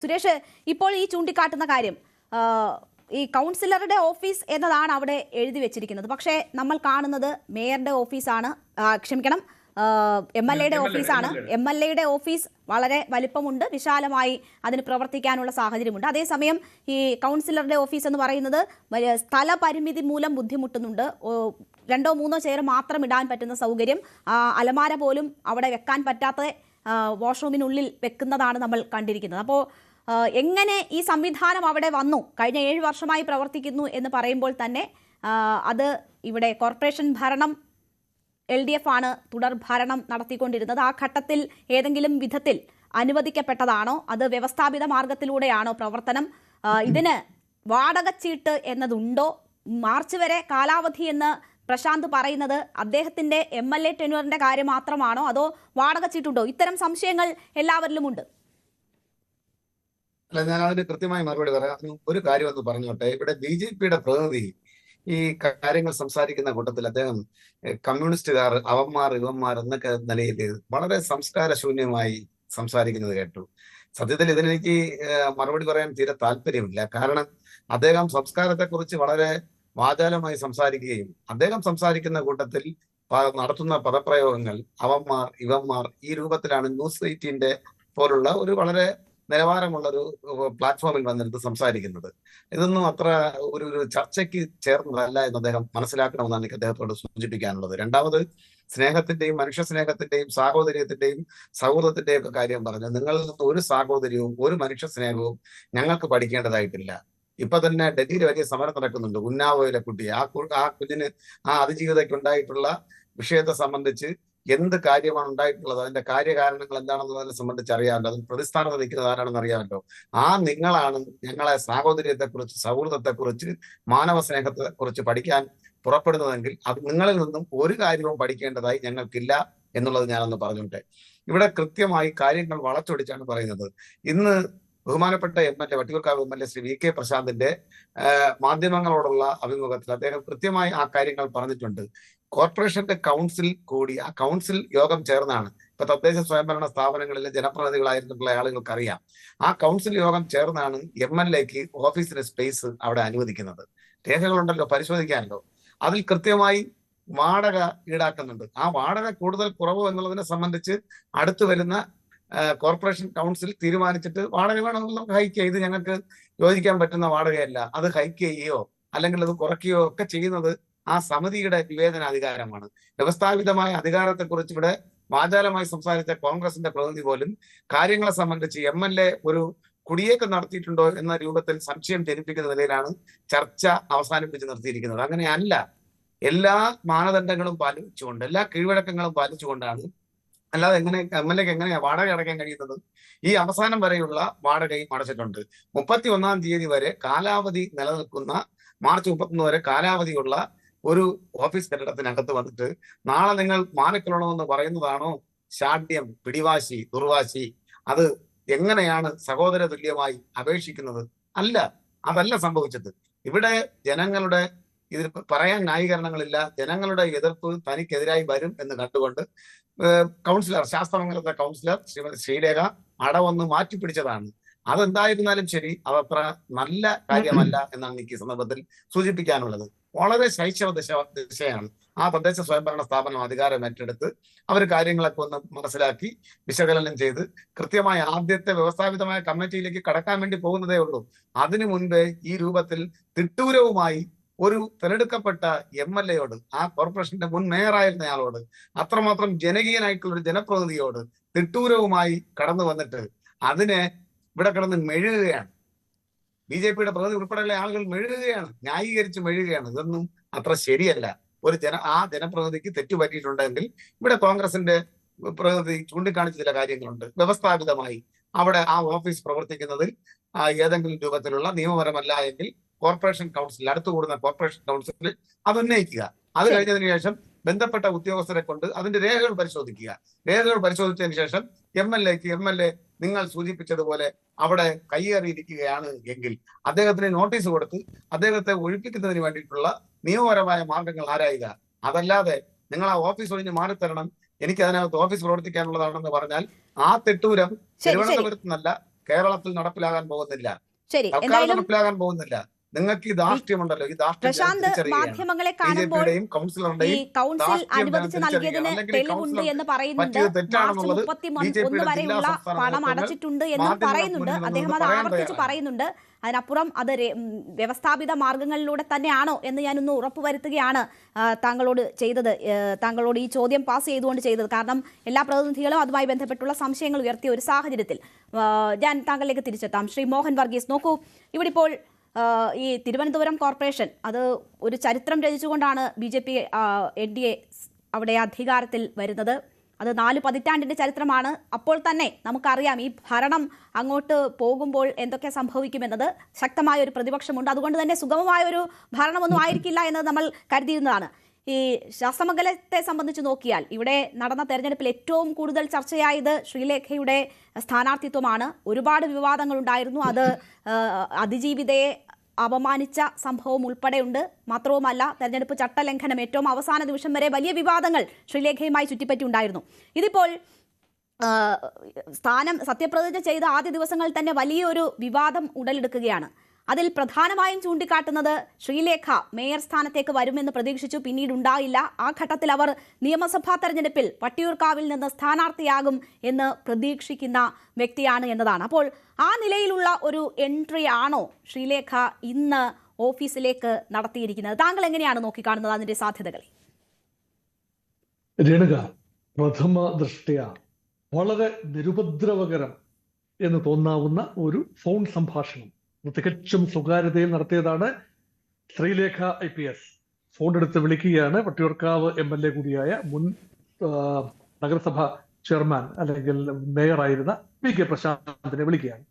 സുരേഷ്, ഇപ്പോൾ ഈ ചൂണ്ടിക്കാട്ടുന്ന കാര്യം ഈ കൗൺസിലറുടെ ഓഫീസ് എന്നതാണ് അവിടെ എഴുതി വെച്ചിരിക്കുന്നത്. പക്ഷേ നമ്മൾ കാണുന്നത് മേയറുടെ ഓഫീസാണ്, ക്ഷമിക്കണം, MLA-യുടെ ഓഫീസാണ്. MLA-യുടെ ഓഫീസ് വളരെ വലിപ്പമുണ്ട്, വിശാലമായി അതിന് പ്രവർത്തിക്കാനുള്ള സാഹചര്യമുണ്ട്. അതേസമയം ഈ കൗൺസിലറുടെ ഓഫീസ് എന്ന് പറയുന്നത് സ്ഥലപരിമിതി മൂലം ബുദ്ധിമുട്ടുന്നുണ്ട്. 2-3 ചെയർ മാത്രം ഇടാൻ പറ്റുന്ന സൗകര്യം, അലമാര പോലും അവിടെ വെക്കാൻ പറ്റാത്ത വാഷ്റൂമിനുള്ളിൽ വെക്കുന്നതാണ് നമ്മൾ കണ്ടിരിക്കുന്നത്. അപ്പോൾ എങ്ങനെ ഈ സംവിധാനം അവിടെ വന്നു? കഴിഞ്ഞ 7 വർഷമായി പ്രവർത്തിക്കുന്നു എന്ന് പറയുമ്പോൾ തന്നെ അത് ഇവിടെ കോർപ്പറേഷൻ ഭരണം LDF ആണ് തുടർ ഭരണം നടത്തിക്കൊണ്ടിരുന്നത്. ആ ഘട്ടത്തിൽ ഏതെങ്കിലും വിധത്തിൽ അനുവദിക്കപ്പെട്ടതാണോ? അത് വ്യവസ്ഥാപിത മാർഗത്തിലൂടെയാണോ പ്രവർത്തനം? ഇതിന് വാടകച്ചീട്ട് എന്നതുണ്ടോ? മാർച്ച് വരെ കാലാവധി എന്ന് പ്രശാന്ത് പറയുന്നത് അദ്ദേഹത്തിന്റെ MLA ടെന്യൂറിന്റെ കാര്യം മാത്രമാണോ, അതോ വാടകച്ചീട്ടുണ്ടോ? ഇത്തരം സംശയങ്ങൾ എല്ലാവരിലും ഉണ്ട്. അല്ല, ഞാൻ അതിന് കൃത്യമായി മറുപടി പറയാം. ഒരു കാര്യം ഒന്ന് പറഞ്ഞോട്ടെ. ഇവിടെ BJP-യുടെ പ്രതിനിധി ഈ കാര്യങ്ങൾ സംസാരിക്കുന്ന കൂട്ടത്തിൽ അദ്ദേഹം കമ്മ്യൂണിസ്റ്റുകാർ, അവന്മാർ, ഇവന്മാർ എന്നൊക്കെ നിലയിൽ വളരെ സംസ്കാരശൂന്യമായി സംസാരിക്കുന്നത് കേട്ടു. സത്യത്തിൽ ഇതിനെനിക്ക് മറുപടി പറയാൻ തീരെ താല്പര്യമില്ല. കാരണം അദ്ദേഹം സംസ്കാരത്തെക്കുറിച്ച് വളരെ വാചാലമായി സംസാരിക്കുകയും അദ്ദേഹം സംസാരിക്കുന്ന കൂട്ടത്തിൽ നടത്തുന്ന പദപ്രയോഗങ്ങൾ അവന്മാർ, ഇവന്മാർ ഈ രൂപത്തിലാണ് ന്യൂസ് 18 പോലുള്ള ഒരു വളരെ നിലവാരമുള്ള ഒരു പ്ലാറ്റ്ഫോമിൽ വന്നിരുന്ന് സംസാരിക്കുന്നത്. ഇതൊന്നും അത്ര ഒരു ചർച്ചയ്ക്ക് ചേർന്നതല്ല എന്ന് അദ്ദേഹം മനസ്സിലാക്കണമെന്നാണ് എനിക്ക് അദ്ദേഹത്തോട് സൂചിപ്പിക്കാനുള്ളത്. രണ്ടാമത്, സ്നേഹത്തിന്റെയും മനുഷ്യ സ്നേഹത്തിന്റെയും സാഹോദര്യത്തിന്റെയും സൗഹൃദത്തിന്റെയും ഒക്കെ കാര്യം പറഞ്ഞു. നിങ്ങളിൽ നിന്ന് ഒരു സാഹോദര്യവും ഒരു മനുഷ്യ സ്നേഹവും ഞങ്ങൾക്ക് പഠിക്കേണ്ടതായിട്ടില്ല. ഇപ്പൊ തന്നെ ഡൽഹിയിൽ വലിയ സമരം നടക്കുന്നുണ്ട്. ഉന്നാവോയിലെ കുട്ടി, ആ കുഞ്ഞിന് ആ അതിജീവിതയ്ക്ക് ഉണ്ടായിട്ടുള്ള വിഷയത്തെ സംബന്ധിച്ച് എന്ത് കാര്യമാണ് ഉണ്ടായിട്ടുള്ളത്, അതിന്റെ കാര്യകാരണങ്ങൾ എന്താണെന്നതിനെ സംബന്ധിച്ച് അറിയാമല്ലോ. അതിന് പ്രതിസ്ഥാനത്ത് നിൽക്കുന്നത് ആരാണെന്ന് അറിയാമല്ലോ. ആ നിങ്ങളാണ് ഞങ്ങളെ സാഹോദര്യത്തെക്കുറിച്ച്, സൗഹൃദത്തെക്കുറിച്ച്, മാനവ സ്നേഹത്തെക്കുറിച്ച് പഠിക്കാൻ പുറപ്പെടുന്നതെങ്കിൽ അത് നിങ്ങളിൽ നിന്നും ഒരു കാര്യവും പഠിക്കേണ്ടതായി ഞങ്ങൾക്കില്ല എന്നുള്ളത് ഞാനൊന്ന് പറഞ്ഞോട്ടെ. ഇവിടെ കൃത്യമായി കാര്യങ്ങൾ വളച്ചൊടിച്ചാണ് പറയുന്നത്. ഇന്ന് ബഹുമാനപ്പെട്ട MLA, Vattiyoorkavu MLA Shri VK പ്രശാന്തിന്റെ മാധ്യമങ്ങളോടുള്ള അഭിമുഖത്തിൽ അദ്ദേഹം കൃത്യമായി ആ കാര്യങ്ങൾ പറഞ്ഞിട്ടുണ്ട്. കോർപ്പറേഷന്റെ കൗൺസിൽ കൂടി, ആ കൗൺസിൽ യോഗം ചേർന്നാണ്, ഇപ്പൊ തദ്ദേശ സ്വയംഭരണ സ്ഥാപനങ്ങളിലെ ജനപ്രതിനിധികളായിരുന്നിട്ടുള്ള ആളുകൾക്കറിയാം, ആ കൗൺസിൽ യോഗം ചേർന്നാണ് MLA-ക്ക് ഓഫീസിന് സ്പേസ് അവിടെ അനുവദിക്കുന്നത്. രേഖകളുണ്ടല്ലോ, പരിശോധിക്കാനല്ലോ. അതിൽ കൃത്യമായി വാടക ഈടാക്കുന്നുണ്ട്. ആ വാടക കൂടുതൽ കുറവോ എന്നുള്ളതിനെ സംബന്ധിച്ച് അടുത്തു വരുന്ന കോർപ്പറേഷൻ കൗൺസിൽ തീരുമാനിച്ചിട്ട് വാടക വേണമെങ്കിൽ നമുക്ക് ഹൈക്ക് ചെയ്ത്, ഞങ്ങൾക്ക് യോജിക്കാൻ പറ്റുന്ന വാടകയല്ല, അത് ഹൈക്ക് ചെയ്യുകയോ അല്ലെങ്കിൽ അത് കുറയ്ക്കുകയോ ഒക്കെ ചെയ്യുന്നത് ആ സമിതിയുടെ വിവേചനാധികാരമാണ്. വ്യവസ്ഥാപിതമായ അധികാരത്തെക്കുറിച്ച് ഇവിടെ വാചാലമായി സംസാരിച്ച കോൺഗ്രസിന്റെ പ്രതിനിധി പോലും കാര്യങ്ങളെ സംബന്ധിച്ച് MLA ഒരു കുടിയേറ്റം നടത്തിയിട്ടുണ്ടോ എന്ന രൂപത്തിൽ സംശയം ജനിപ്പിക്കുന്ന നിലയിലാണ് ചർച്ച അവസാനിപ്പിച്ച് നിർത്തിയിരിക്കുന്നത്. അങ്ങനെയല്ല. എല്ലാ മാനദണ്ഡങ്ങളും പാലിച്ചുകൊണ്ട്, എല്ലാ കീഴ്വഴക്കങ്ങളും പാലിച്ചുകൊണ്ടാണ്. അല്ലാതെ MLA-ക്ക് എങ്ങനെയാ വാടക അടയ്ക്കാൻ കഴിയുന്നത്? ഈ അവസാനം വരെയുള്ള വാടകയും അടച്ചിട്ടുണ്ട്. 31-ാം തീയതി വരെ കാലാവധി നിലനിൽക്കുന്ന, മാർച്ച് 31 വരെ കാലാവധിയുള്ള ഒരു ഓഫീസ് കെട്ടിടത്തിനകത്ത് വന്നിട്ട് നാളെ നിങ്ങൾ മാറിക്കൊള്ളണമെന്ന് പറയുന്നതാണോ ശാഠ്യം, പിടിവാശി, ദുർവാശി? അത് എങ്ങനെയാണ് സഹോദര തുല്യമായി അപേക്ഷിക്കുന്നത്? അല്ല, അതല്ല സംഭവിച്ചത്. ഇവിടെ ജനങ്ങളുടെ, ഇതിൽ പറയാൻ ന്യായീകരണങ്ങളില്ല, ജനങ്ങളുടെ എതിർപ്പ് തനിക്കെതിരായി വരും എന്ന് കണ്ടുകൊണ്ട് കൗൺസിലർ, ശാസ്ത്രമംഗലത്തെ കൗൺസിലർ ശ്രീമതി ശ്രീലേഖ അടവൊന്ന് മാറ്റിപ്പിടിച്ചതാണ്. അതെന്തായിരുന്നാലും ശരി, അതത്ര നല്ല കാര്യമല്ല എന്നാണ് എനിക്ക് ഈ സന്ദർഭത്തിൽ സൂചിപ്പിക്കാനുള്ളത്. വളരെ ശൈശവ ദിശയാണ്. ആ തദ്ദേശ സ്വയംഭരണ സ്ഥാപനം അധികാരം ഏറ്റെടുത്ത് അവർ കാര്യങ്ങളൊക്കെ ഒന്ന് മനസ്സിലാക്കി വിശകലനം ചെയ്ത് കൃത്യമായ ആദ്യത്തെ വ്യവസ്ഥാപിതമായ കമ്മിറ്റിയിലേക്ക് കടക്കാൻ വേണ്ടി പോകുന്നതേ ഉള്ളൂ. അതിനു മുൻപേ ഈ രൂപത്തിൽ തിട്ടൂരവുമായി ഒരു തിരഞ്ഞെടുക്കപ്പെട്ട MLA-യോട്, ആ കോർപ്പറേഷന്റെ മുൻ മേയറായിരുന്നയാളോട്, അത്രമാത്രം ജനകീയനായിട്ടുള്ള ഒരു ജനപ്രതിനിധിയോട് തിട്ടൂരവുമായി കടന്നു വന്നിട്ട് അതിനെ ഇവിടെ കിടന്ന് മെഴുകുകയാണ്. BJP-യുടെ പ്രതിനിധി ഉൾപ്പെടെയുള്ള ആളുകൾ മെഴുകുകയാണ്, ന്യായീകരിച്ച് മെഴുകുകയാണ്. ഇതൊന്നും അത്ര ശരിയല്ല. ആ ജനപ്രതിനിധിക്ക് തെറ്റുപറ്റിയിട്ടുണ്ടെങ്കിൽ ഇവിടെ കോൺഗ്രസിന്റെ പ്രതിനിധി ചൂണ്ടിക്കാണിച്ച ചില കാര്യങ്ങളുണ്ട്. വ്യവസ്ഥാപിതമായി അവിടെ ആ ഓഫീസ് പ്രവർത്തിക്കുന്നതിൽ ഏതെങ്കിലും രൂപത്തിലുള്ള നിയമപരമല്ല എങ്കിൽ കോർപ്പറേഷൻ കൗൺസിൽ, അടുത്തുകൂടുന്ന കോർപ്പറേഷൻ കൗൺസിലിൽ അത് ഉന്നയിക്കുക. അത് കഴിഞ്ഞതിന് ശേഷം ബന്ധപ്പെട്ട ഉദ്യോഗസ്ഥരെ കൊണ്ട് അതിന്റെ രേഖകൾ പരിശോധിക്കുക. രേഖകൾ പരിശോധിച്ചതിന് ശേഷം MLA നിങ്ങൾ സൂചിപ്പിച്ചതുപോലെ അവിടെ കയ്യേറിയിരിക്കുകയാണ് എങ്കിൽ അദ്ദേഹത്തിന് നോട്ടീസ് കൊടുത്ത് അദ്ദേഹത്തെ ഒഴിപ്പിക്കുന്നതിന് വേണ്ടിയിട്ടുള്ള നിയമപരമായ മാർഗങ്ങൾ ആരായുക. അതല്ലാതെ നിങ്ങൾ ആ ഓഫീസ് ഒഴിഞ്ഞ് മാറിത്തരണം, എനിക്ക് അതിനകത്ത് ഓഫീസ് പ്രവർത്തിക്കാനുള്ളതാണെന്ന് പറഞ്ഞാൽ ആ തെട്ടൂരം തിരുവനന്തപുരത്ത് നിന്നല്ല, കേരളത്തിൽ നടപ്പിലാകാൻ പോകുന്നില്ല, ശരി, സർക്കാർ എന്തായാലും നടപ്പിലാകാൻ പോകുന്നില്ല. നിങ്ങൾക്ക് ഈ ധാർഷ്ട്യമുണ്ടല്ലോ, ഈ ധാർഷ്ട്യം ഞാൻ പ്രശാന്ത് തിരിച്ചറിയുകയാണ്. മാധ്യമങ്ങളെ ബി ജെ കാണുമ്പോൾ പിയുടെയും ഈ കൗൺസിലറുടെയും കൗൺസിൽ ധാർഷ്ട്യം ഞാൻ അനുവദിച്ച് തിരിച്ചറിയുകയാണ്. നൽകിയതിന് അല്ലെങ്കിൽ ഈ തെളിവുണ്ട് കൗൺസിലർ എന്ന് പറയുന്നുണ്ട്. പറ്റിയത് മാർച്ച് തെറ്റാണെന്നുള്ളത് ബി ജെ 31 പിയുടെ ജില്ലാ വരെയുള്ള സംസ്ഥാന പണം നേതൃത്വങ്ങൾ അടച്ചിട്ടുണ്ട് എന്നും മാധ്യമങ്ങൾക്ക് പറയുന്നുണ്ട്. മുന്നിൽ അദ്ദേഹം നിന്ന് അത് പറയാൻ ആവർത്തിച്ച് തയ്യാറാണ്. പറയുന്നുണ്ട്. അതിനപ്പുറം അത് വ്യവസ്ഥാപിത മാർഗങ്ങളിലൂടെ തന്നെയാണോ എന്ന് ഞാനൊന്ന് ഉറപ്പുവരുത്തുകയാണ് താങ്കളോട് ചെയ്തത്, താങ്കളോട് ഈ ചോദ്യം പാസ് ചെയ്തുകൊണ്ട് ചെയ്തത്. കാരണം എല്ലാ പ്രതിനിധികളും അതുമായി ബന്ധപ്പെട്ടുള്ള സംശയങ്ങൾ ഉയർത്തിയ ഒരു സാഹചര്യത്തിൽ ഞാൻ താങ്കളിലേക്ക് തിരിച്ചെത്താം. ശ്രീ മോഹൻ വർഗീസ്, നോക്കൂ, ഇവിടെ ഇപ്പോൾ ഈ തിരുവനന്തപുരം കോർപ്പറേഷൻ അത് ഒരു ചരിത്രം രചിച്ചുകൊണ്ടാണ് BJP NDA അവിടെ അധികാരത്തിൽ വരുന്നത്. അത് 4 പതിറ്റാണ്ടിന്റെ ചരിത്രമാണ്. അപ്പോൾ തന്നെ നമുക്കറിയാം ഈ ഭരണം അങ്ങോട്ട് പോകുമ്പോൾ എന്തൊക്കെ സംഭവിക്കുമെന്നത്. ശക്തമായ ഒരു പ്രതിപക്ഷമുണ്ട്. അതുകൊണ്ട് തന്നെ സുഗമമായ ഒരു ഭരണമൊന്നും ആയിരിക്കില്ല എന്ന് നമ്മൾ കരുതിയിരുന്നതാണ്. ഈ ശാസ്തമംഗലത്തെ സംബന്ധിച്ച് നോക്കിയാൽ ഇവിടെ നടന്ന തെരഞ്ഞെടുപ്പിൽ ഏറ്റവും കൂടുതൽ ചർച്ചയായത് ശ്രീലേഖയുടെ സ്ഥാനാർത്ഥിത്വമാണ്. ഒരുപാട് വിവാദങ്ങൾ ഉണ്ടായിരുന്നു. അത് അതിജീവിതയെ അപമാനിച്ച സംഭവം ഉൾപ്പെടെയുണ്ട്. മാത്രവുമല്ല, തെരഞ്ഞെടുപ്പ് ചട്ടലംഘനം ഏറ്റവും അവസാന നിമിഷം വരെ വലിയ വിവാദങ്ങൾ ശ്രീലേഖയുമായി ചുറ്റിപ്പറ്റി ഉണ്ടായിരുന്നു. ഇതിപ്പോൾ സ്ഥാനം സത്യപ്രതിജ്ഞ ചെയ്ത ആദ്യ ദിവസങ്ങളിൽ തന്നെ വലിയൊരു വിവാദം ഉടലെടുക്കുകയാണ്. അതിൽ പ്രധാനമായും ചൂണ്ടിക്കാട്ടുന്നത് ശ്രീലേഖ മേയർ സ്ഥാനത്തേക്ക് വരുമെന്ന് പ്രതീക്ഷിച്ചു, പിന്നീട് ഉണ്ടായില്ല. ആ ഘട്ടത്തിൽ അവർ നിയമസഭാ തെരഞ്ഞെടുപ്പിൽ വട്ടിയൂർക്കാവിൽ നിന്ന് സ്ഥാനാർത്ഥിയാകും എന്ന് പ്രതീക്ഷിക്കുന്ന വ്യക്തിയാണ് എന്നതാണ്. അപ്പോൾ ആ നിലയിലുള്ള ഒരു എൻട്രി ആണോ ശ്രീലേഖ ഇന്ന് ഓഫീസിലേക്ക് നടത്തിയിരിക്കുന്നത്? താങ്കൾ എങ്ങനെയാണ് നോക്കിക്കാണുന്നത് അതിന്റെ സാധ്യതകളെ? രേണുക, പ്രഥമ ദൃഷ്ട്യാ വളരെ നിരുപദ്രവകരം എന്ന് തോന്നാവുന്ന ഒരു ഫോൺ സംഭാഷണം തികച്ചും സ്വകാര്യതയിൽ നടത്തിയതാണ്. ശ്രീലേഖ IPS ഫോൺ എടുത്ത് വിളിക്കുകയാണ്. വട്ടിയൂർക്കാവ് MLA കൂടിയായ മുൻ നഗരസഭ ചെയർമാൻ അല്ലെങ്കിൽ മേയറായിരുന്ന VK പ്രശാന്തിനെ വിളിക്കുകയാണ്.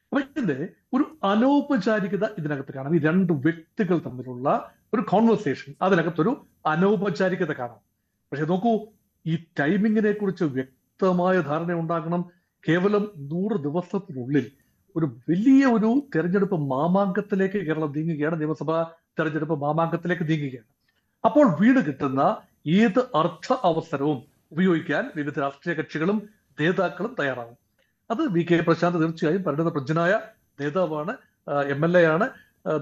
അപ്പൊ ഇതിന്റെ ഒരു അനൗപചാരികത ഇതിനകത്ത് കാണാം. ഈ 2 വ്യക്തികൾ തമ്മിലുള്ള ഒരു കോൺവെർസേഷൻ, അതിനകത്തൊരു അനൗപചാരികത കാണാം. പക്ഷെ നോക്കൂ, ഈ ടൈമിങ്ങിനെ കുറിച്ച് വ്യക്തമായ ധാരണ ഉണ്ടാകണം. കേവലം 100 ദിവസത്തിനുള്ളിൽ ഒരു വലിയ ഒരു തെരഞ്ഞെടുപ്പ് മാമാങ്കത്തിലേക്ക് കേരളം നീങ്ങുകയാണ്. നിയമസഭാ തെരഞ്ഞെടുപ്പ് മാമാങ്കത്തിലേക്ക് നീങ്ങുകയാണ്. അപ്പോൾ വീണ് കിട്ടുന്ന ഏത് അർത്ഥ അവസരവും ഉപയോഗിക്കാൻ വിവിധ രാഷ്ട്രീയ കക്ഷികളും നേതാക്കളും തയ്യാറാകും. അത് VK പ്രശാന്ത് തീർച്ചയായും പരിണത പ്രജ്ഞനായ നേതാവാണ്, MLA ആണ്,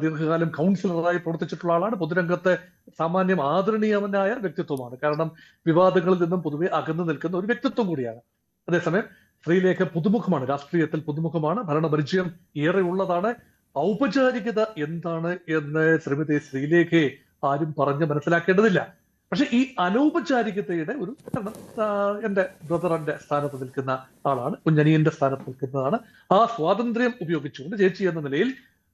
ദീർഘകാലം കൗൺസിലറായി പ്രവർത്തിച്ചിട്ടുള്ള ആളാണ്, പൊതുരംഗത്തെ സാമാന്യം ആദരണീയനായ വ്യക്തിത്വമാണ്. കാരണം വിവാദങ്ങളിൽ നിന്നും പൊതുവെ അകന്നു നിൽക്കുന്ന ഒരു വ്യക്തിത്വം കൂടിയാണ്. അതേസമയം ശ്രീലേഖ പുതുമുഖമാണ്, രാഷ്ട്രീയത്തിൽ പുതുമുഖമാണ്, ഭരണപരിചയം ഏറെ ഉള്ളതാണ്. ഔപചാരികത എന്താണ് എന്ന് ശ്രീമതി ശ്രീലേഖയെ ആരും പറഞ്ഞ് മനസ്സിലാക്കേണ്ടതില്ല. പക്ഷെ ഈ അനൗപചാരികതയുടെ ഒരു എന്റെ ബ്രദറിന്റെ സ്ഥാനത്ത് നിൽക്കുന്ന ആളാണ്, കുഞ്ഞനിയന്റെ സ്ഥാനത്ത് നിൽക്കുന്നതാണ്. ആ സ്വാതന്ത്ര്യം ഉപയോഗിച്ചുകൊണ്ട് ചേച്ചി എന്ന നിലയിൽ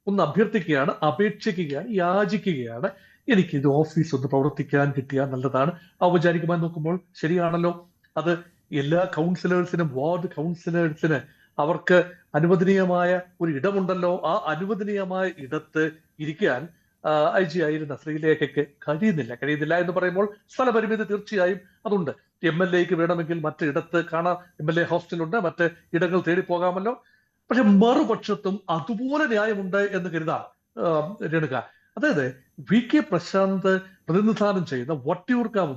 ഒന്ന് അഭ്യർത്ഥിക്കുകയാണ്, അപേക്ഷിക്കുകയാണ്, യാചിക്കുകയാണ്. എനിക്ക് ഇത് ഓഫീസ് ഒന്ന് പ്രവർത്തിക്കാൻ കിട്ടിയാൽ നല്ലതാണ്. ഔപചാരികമായി നോക്കുമ്പോൾ ശരിയാണല്ലോ. അത് എല്ലാ കൗൺസിലേഴ്സിനും വാർഡ് കൗൺസിലേഴ്സിന് അവർക്ക് അനുവദനീയമായ ഒരു ഇടമുണ്ടല്ലോ. ആ അനുവദനീയമായ ഇടത്ത് ഇരിക്കാൻ IG ആയിരുന്ന ശ്രീലേഖയ്ക്ക് കഴിയുന്നില്ല എന്ന് പറയുമ്പോൾ സ്ഥലപരിമിതി തീർച്ചയായും അതുണ്ട്. MLAക്ക് വേണമെങ്കിൽ മറ്റിടത്ത് കാണാം, MLA ഹോസ്റ്റലുണ്ട്, മറ്റ് ഇടങ്ങൾ തേടി പോകാമല്ലോ. പക്ഷെ മറുപക്ഷത്തും അതുപോലെ ന്യായമുണ്ട് എന്ന് കരുതാം രേണുക. അതായത് VK പ്രശാന്ത് പ്രതിനിധാനം ചെയ്യുന്ന വട്ടിയൂർക്കാവ്